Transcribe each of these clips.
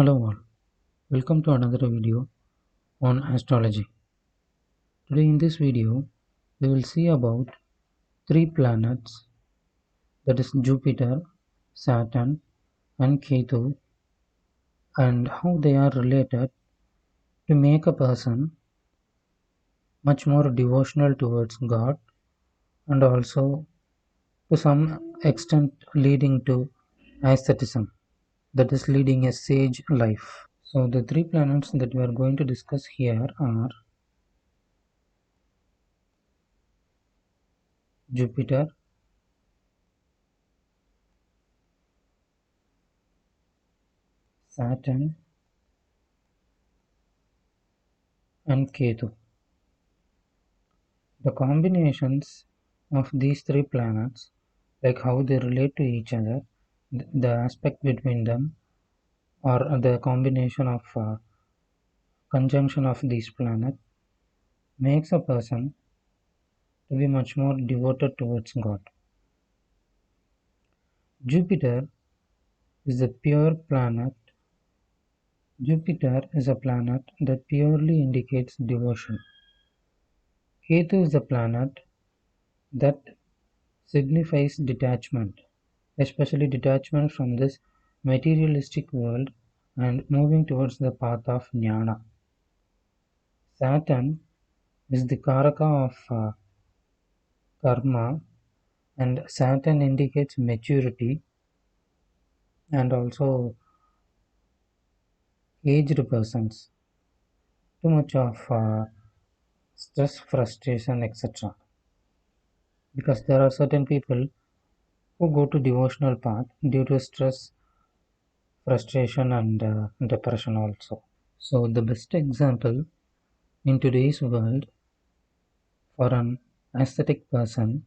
Hello all, welcome to another video on astrology. Today in this video, we will see about three planets, that is Jupiter, Saturn and Ketu, and how they are related to make a person much more devotional towards God, and also to some extent leading to asceticism, that is leading a sage life. So the three planets that we are going to discuss here are Jupiter, Saturn and Ketu. The combinations of these three planets, like how they relate to each other, the aspect between them, or the combination of conjunction of these planets, makes a person to be much more devoted towards God. Jupiter is a pure planet. Jupiter is a planet that purely indicates devotion. Ketu is a planet that signifies detachment, especially detachment from this materialistic world and moving towards the path of jnana. Saturn is the karaka of karma, and Saturn indicates maturity and also aged persons, too much of stress, frustration, etc. Because there are certain people who go to devotional path due to stress, frustration, and depression also. So the best example in today's world for an ascetic person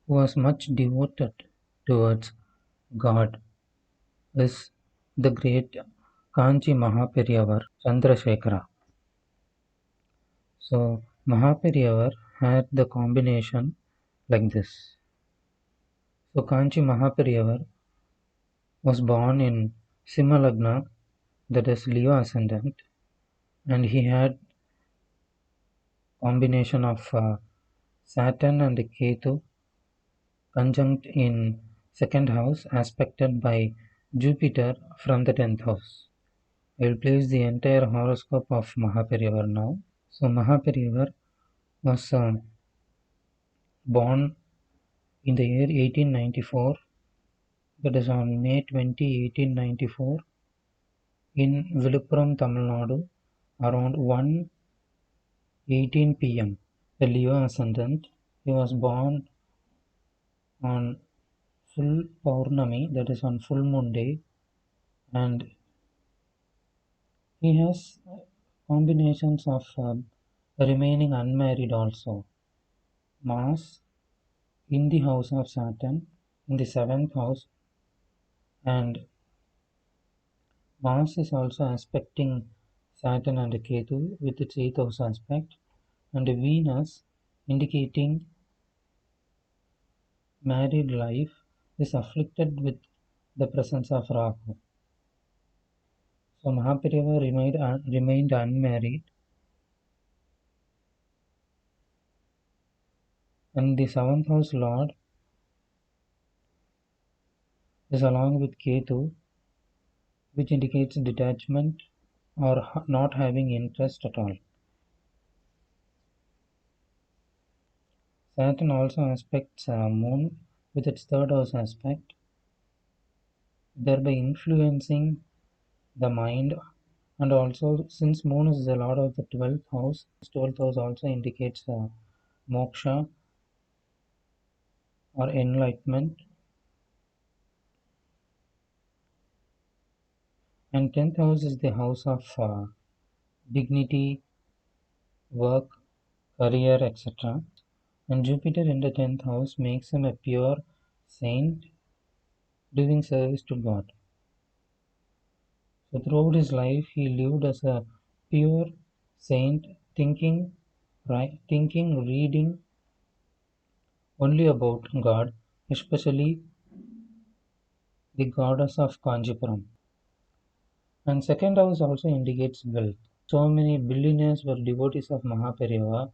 who was much devoted towards God is the great Kanchi Mahaperiyar Chandrasekhara. So Mahaperiyar had the combination like this. So Kanchi Mahaperiyar was born in Simhalagna, that is Leo ascendant, and he had combination of Saturn and Ketu conjunct in second house aspected by Jupiter from the 10th house. I will place the entire horoscope of Mahaperiyar now. So Mahaperiyar was born in the year 1894, that is on May 20, 1894, in Viluppuram, Tamil Nadu, around 1:18 p.m. The Leo ascendant. He was born on full Paurnami, that is on full moon day, and he has combinations of remaining unmarried also. Mars in the house of Saturn in the seventh house, and Mars is also aspecting Saturn and Ketu with its eighth house aspect, and Venus indicating married life is afflicted with the presence of Rahu. So Mahaperiyar remained unmarried, and the seventh house lord is along with Ketu, which indicates detachment or not having interest at all. Saturn also aspects Moon with its third house aspect, thereby influencing the mind. And also, since Moon is the lord of the 12th house, 12th house also indicates moksha or enlightenment, and 10th house is the house of dignity, work, career, etc. And Jupiter in the 10th house makes him a pure saint doing service to God. So throughout his life, he lived as a pure saint, thinking, thinking, reading only about God, especially the goddess of Kanjipuram. And second house also indicates wealth. So many billionaires were devotees of Mahaperiyava.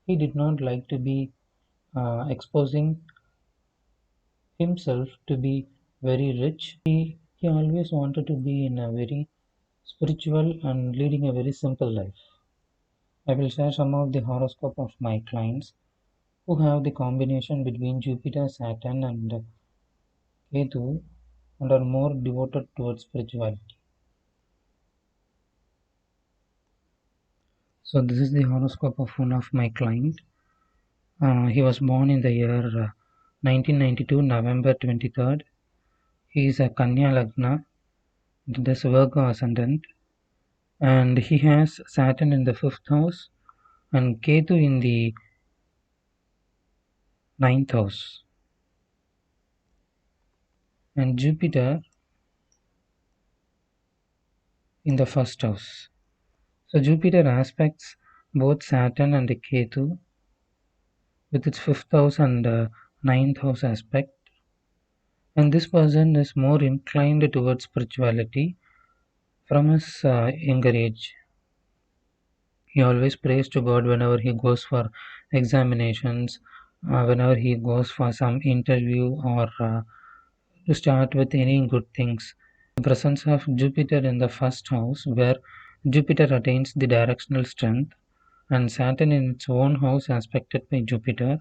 He did not like to be exposing himself to be very rich. He always wanted to be in a very spiritual and leading a very simple life. I will share some of the horoscope of my clients who have the combination between Jupiter, Saturn, and Ketu and are more devoted towards spirituality. So this is the horoscope of one of my client. He was born in the year 1992, November 23rd. He is a Kanya Lagna, this Virgo ascendant, and he has Saturn in the fifth house and Ketu in the ninth house, and Jupiter in the first house. So Jupiter aspects both Saturn and the Ketu with its fifth house and ninth house aspect. And this person is more inclined towards spirituality from his younger age. He always prays to God whenever he goes for examinations, whenever he goes for some interview, or to start with any good things. The presence of Jupiter in the first house, where Jupiter attains the directional strength, and Saturn in its own house aspected by Jupiter,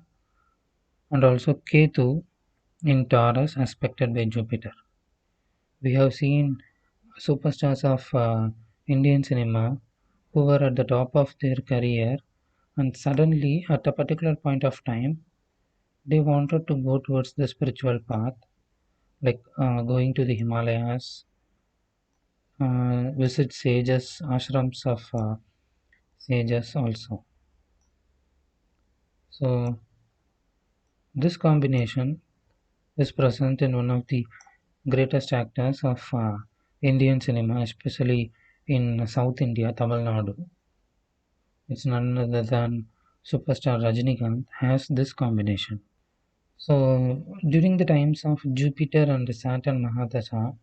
and also Ketu in Taurus aspected by Jupiter. We have seen superstars of Indian cinema who were at the top of their career, and suddenly at a particular point of time they wanted to go towards the spiritual path, like going to the Himalayas, visit sages, ashrams of sages also. So this combination is present in one of the greatest actors of Indian cinema, especially in South India, Tamil Nadu. It's none other than superstar Rajinikanth has this combination. So during the times of Jupiter and Saturn Mahadasha,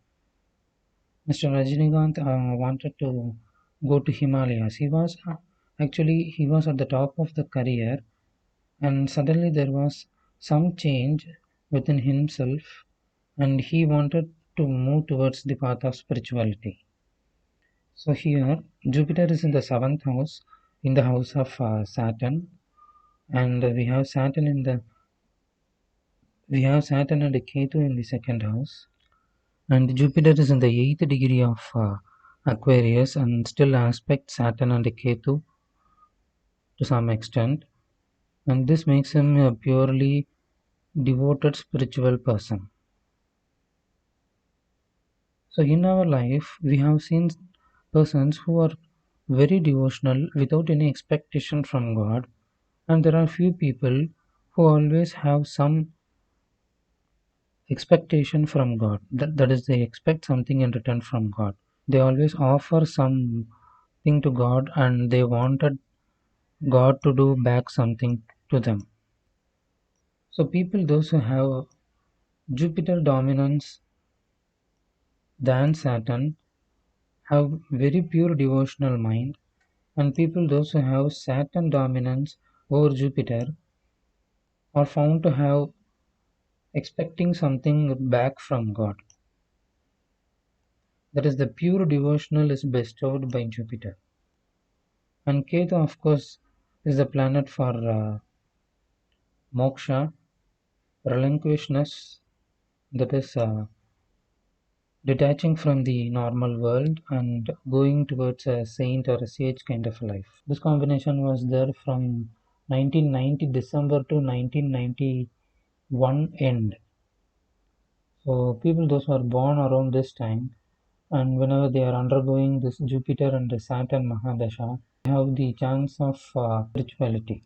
Mr. Rajinikanth wanted to go to Himalayas. He was at the top of the career, and suddenly there was some change within himself, and he wanted to move towards the path of spirituality. So here Jupiter is in the seventh house, in the house of Saturn, and we have Saturn and Ketu in the second house, and Jupiter is in the eighth degree of Aquarius and still aspect Saturn and Ketu to some extent, and this makes him a purely devoted spiritual person. So in our life, we have seen persons who are very devotional without any expectation from God, and there are few people who always have some expectation from God. That is, they expect something in return from God. They always offer something to God, and they wanted God to do back something to them. So people those who have Jupiter dominance than Saturn have very pure devotional mind, and people those who have Saturn dominance over Jupiter are found to have expecting something back from God. That is, the pure devotional is bestowed by Jupiter. And Ketu, of course, is the planet for moksha, relinquishness, that is, detaching from the normal world and going towards a saint or a sage kind of life. This combination was there from 1990 December to 1991 end. So people those who are born around this time, and whenever they are undergoing this Jupiter and the Saturn Mahadasha, they have the chance of spirituality.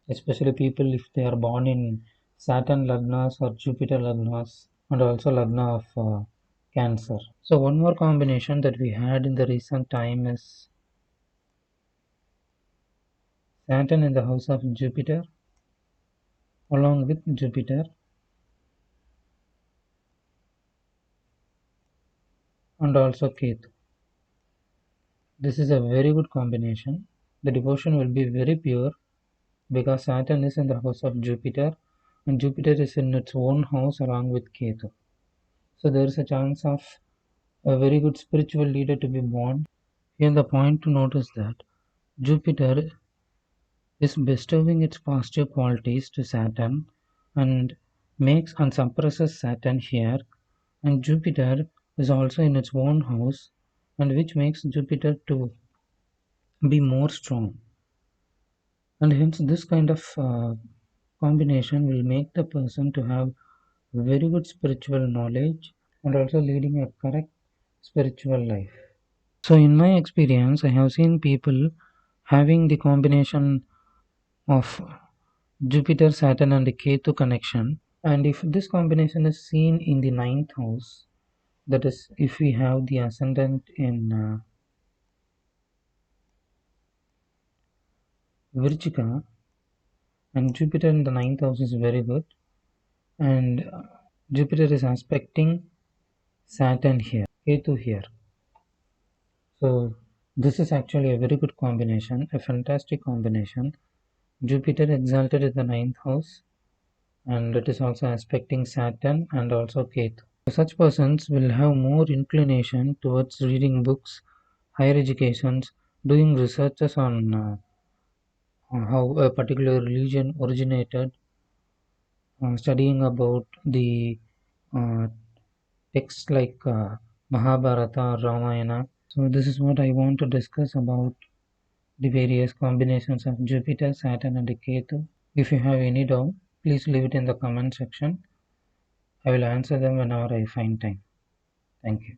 Especially people if they are born in Saturn Lagnas or Jupiter Lagnas, and also Lagna of Cancer. So one more combination that we had in the recent time is Saturn in the house of Jupiter, along with Jupiter and also Ketu. This is a very good combination. The devotion will be very pure because Saturn is in the house of Jupiter and Jupiter is in its own house along with Ketu. So there is a chance of a very good spiritual leader to be born. Here the point to notice that Jupiter is bestowing its positive qualities to Saturn and makes and suppresses Saturn here, and Jupiter is also in its own house, and which makes Jupiter to be more strong. And hence this kind of combination will make the person to have very good spiritual knowledge and also leading a correct spiritual life. So in my experience, I have seen people having the combination of Jupiter, Saturn, and the Ketu connection. And if this combination is seen in the ninth house, that is, if we have the ascendant in Virchika and Jupiter in the ninth house is very good, and Jupiter is aspecting Saturn here, Ketu here. So this is actually a very good combination, a fantastic combination. Jupiter exalted in the ninth house, and it is also aspecting Saturn and also Ketu. Such persons will have more inclination towards reading books, higher educations, doing researches on how a particular religion originated, studying about the uh, texts like Mahabharata or Ramayana. So this is what I want to discuss about the various combinations of Jupiter, Saturn and Ketu. If you have any doubt, please leave it in the comment section. I will answer them whenever I find time. Thank you.